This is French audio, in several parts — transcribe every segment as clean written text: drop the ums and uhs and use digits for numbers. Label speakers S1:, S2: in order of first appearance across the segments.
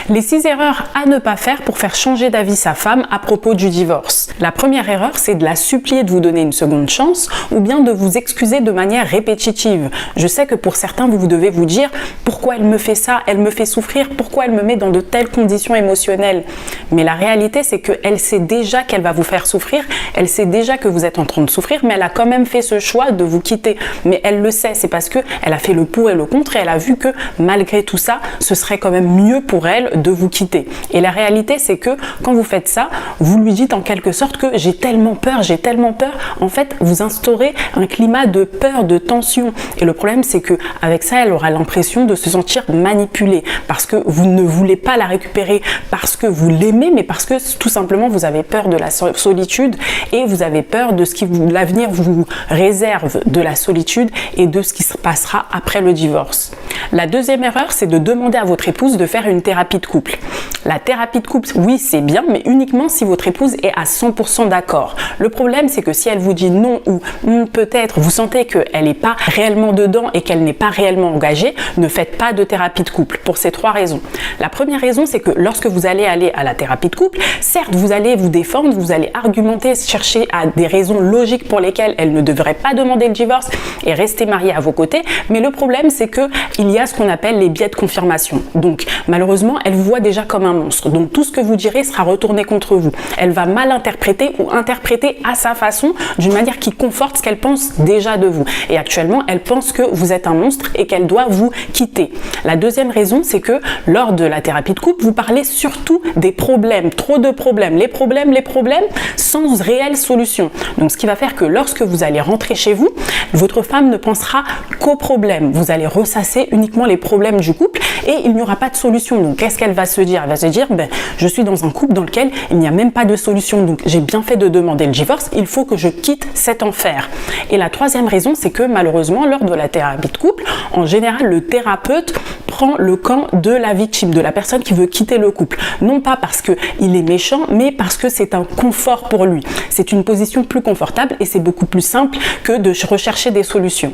S1: Les 6 erreurs à ne pas faire pour faire changer d'avis sa femme à propos du divorce. La première erreur, c'est de la supplier de vous donner une seconde chance ou bien de vous excuser de manière répétitive. Je sais que pour certains, vous devez vous dire pourquoi elle me fait ça, elle me fait souffrir, pourquoi elle me met dans de telles conditions émotionnelles. Mais la réalité, c'est qu'elle sait déjà qu'elle va vous faire souffrir, elle sait déjà que vous êtes en train de souffrir, mais elle a quand même fait ce choix de vous quitter. Mais elle le sait, c'est parce qu'elle a fait le pour et le contre et elle a vu que malgré tout ça, ce serait quand même mieux pour elle de vous quitter. Et la réalité, c'est que quand vous faites ça, vous lui dites en quelque sorte que j'ai tellement peur. En fait, vous instaurez un climat de peur, de tension. Et le problème, c'est que avec ça, elle aura l'impression de se sentir manipulée parce que vous ne voulez pas la récupérer parce que vous l'aimez, mais parce que tout simplement, vous avez peur de la solitude et vous avez peur de ce qui l'avenir vous réserve de la solitude et de ce qui se passera après le divorce. La deuxième erreur, c'est de demander à votre épouse de faire une thérapie de couple. La thérapie de couple, oui, c'est bien, mais uniquement si votre épouse est à 100% d'accord. Le problème, c'est que si elle vous dit non ou peut-être vous sentez qu'elle n'est pas réellement dedans et qu'elle n'est pas réellement engagée, ne faites pas de thérapie de couple pour ces 3 raisons. La première raison, c'est que lorsque vous allez aller à la thérapie de couple, certes, vous allez vous défendre, vous allez argumenter, chercher à des raisons logiques pour lesquelles elle ne devrait pas demander le divorce et rester mariée à vos côtés, mais le problème, c'est qu'il y a ce qu'on appelle les biais de confirmation. Donc, malheureusement, elle vous voit déjà comme un monstre. Donc, tout ce que vous direz sera retourné contre vous. Elle va mal interpréter ou interpréter à sa façon, d'une manière qui conforte ce qu'elle pense déjà de vous. Et actuellement, elle pense que vous êtes un monstre et qu'elle doit vous quitter. La deuxième raison, c'est que lors de la thérapie de couple, vous parlez surtout des problèmes, trop de problèmes, les problèmes, sans réelle solution. Donc, ce qui va faire que lorsque vous allez rentrer chez vous, votre femme ne pensera qu'aux problèmes. Vous allez ressasser uniquement les problèmes du couple et il n'y aura pas de solution. Donc, qu'est-ce qu'elle va se dire? Elle va se dire, je suis dans un couple dans lequel il n'y a même pas de solution. Donc, j'ai bien fait de demander le divorce. Il faut que je quitte cet enfer. Et la troisième raison, c'est que malheureusement, lors de la thérapie de couple, en général, le thérapeute prend le camp de la victime, de la personne qui veut quitter le couple. Non pas parce qu'il est méchant, mais parce que c'est un confort pour lui. C'est une position plus confortable et c'est beaucoup plus simple que de rechercher des solutions.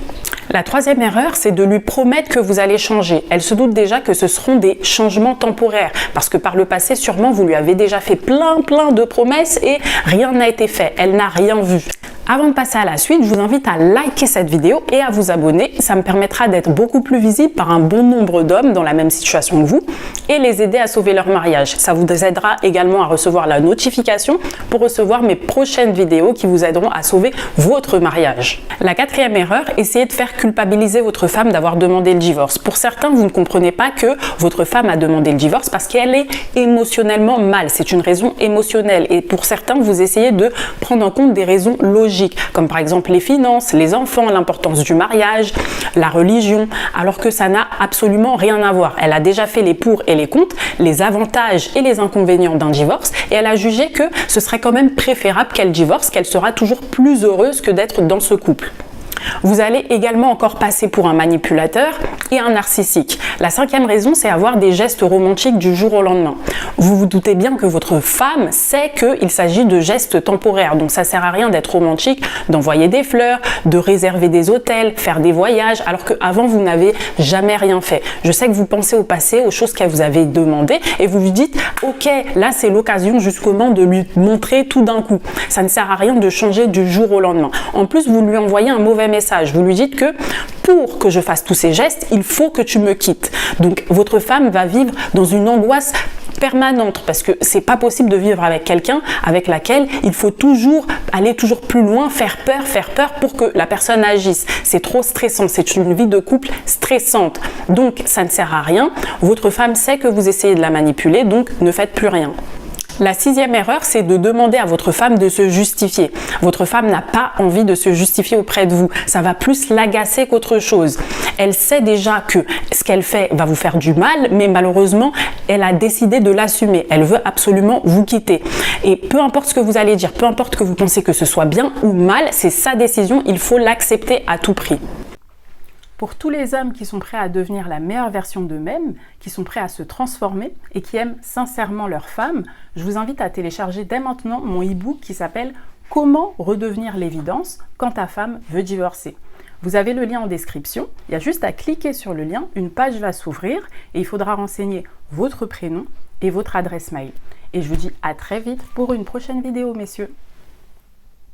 S1: La troisième erreur, c'est de lui promettre que vous allez changer. Elle se doute déjà que ce seront des changements temporaires parce que par le passé, sûrement, vous lui avez déjà fait plein de promesses et rien n'a été fait. Elle n'a rien vu. Avant de passer à la suite, je vous invite à liker cette vidéo et à vous abonner. Ça me permettra d'être beaucoup plus visible par un bon nombre d'hommes dans la même situation que vous et les aider à sauver leur mariage. Ça vous aidera également à recevoir la notification pour recevoir mes prochaines vidéos qui vous aideront à sauver votre mariage. La quatrième erreur, essayez de faire culpabiliser votre femme d'avoir demandé le divorce. Pour certains, vous ne comprenez pas que votre femme a demandé le divorce parce qu'elle est émotionnellement mal. C'est une raison émotionnelle et pour certains, vous essayez de prendre en compte des raisons logiques, comme par exemple les finances, les enfants, l'importance du mariage, la religion, alors que ça n'a absolument rien à voir. Elle a déjà fait les pour et les contre, les avantages et les inconvénients d'un divorce et elle a jugé que ce serait quand même préférable qu'elle divorce, qu'elle sera toujours plus heureuse que d'être dans ce couple. Vous allez également encore passer pour un manipulateur et un narcissique. La cinquième raison, c'est avoir des gestes romantiques du jour au lendemain. Vous vous doutez bien que votre femme sait qu'il s'agit de gestes temporaires, donc ça sert à rien d'être romantique, d'envoyer des fleurs, de réserver des hôtels, faire des voyages, alors qu'avant vous n'avez jamais rien fait. Je sais que vous pensez au passé, aux choses qu'elle vous avait demandées et vous lui dites « Ok, là c'est l'occasion justement de lui montrer tout d'un coup ». Ça ne sert à rien de changer du jour au lendemain. En plus, vous lui envoyez un mauvais message. Vous lui dites que pour que je fasse tous ces gestes, il faut que tu me quittes. Donc votre femme va vivre dans une angoisse permanente parce que c'est pas possible de vivre avec quelqu'un avec laquelle il faut toujours aller toujours plus loin, faire peur pour que la personne agisse. C'est trop stressant, c'est une vie de couple stressante. Donc ça ne sert à rien. Votre femme sait que vous essayez de la manipuler, donc ne faites plus rien. La sixième erreur, c'est de demander à votre femme de se justifier. Votre femme n'a pas envie de se justifier auprès de vous. Ça va plus l'agacer qu'autre chose. Elle sait déjà que ce qu'elle fait va vous faire du mal, mais malheureusement, elle a décidé de l'assumer. Elle veut absolument vous quitter. Et peu importe ce que vous allez dire, peu importe que vous pensez que ce soit bien ou mal, c'est sa décision, il faut l'accepter à tout prix. Pour tous les hommes qui sont prêts à devenir la meilleure version d'eux-mêmes, qui sont prêts à se transformer et qui aiment sincèrement leur femme, je vous invite à télécharger dès maintenant mon e-book qui s'appelle « Comment redevenir l'évidence quand ta femme veut divorcer ». Vous avez le lien en description, il y a juste à cliquer sur le lien, une page va s'ouvrir et il faudra renseigner votre prénom et votre adresse mail. Et je vous dis à très vite pour une prochaine vidéo, messieurs.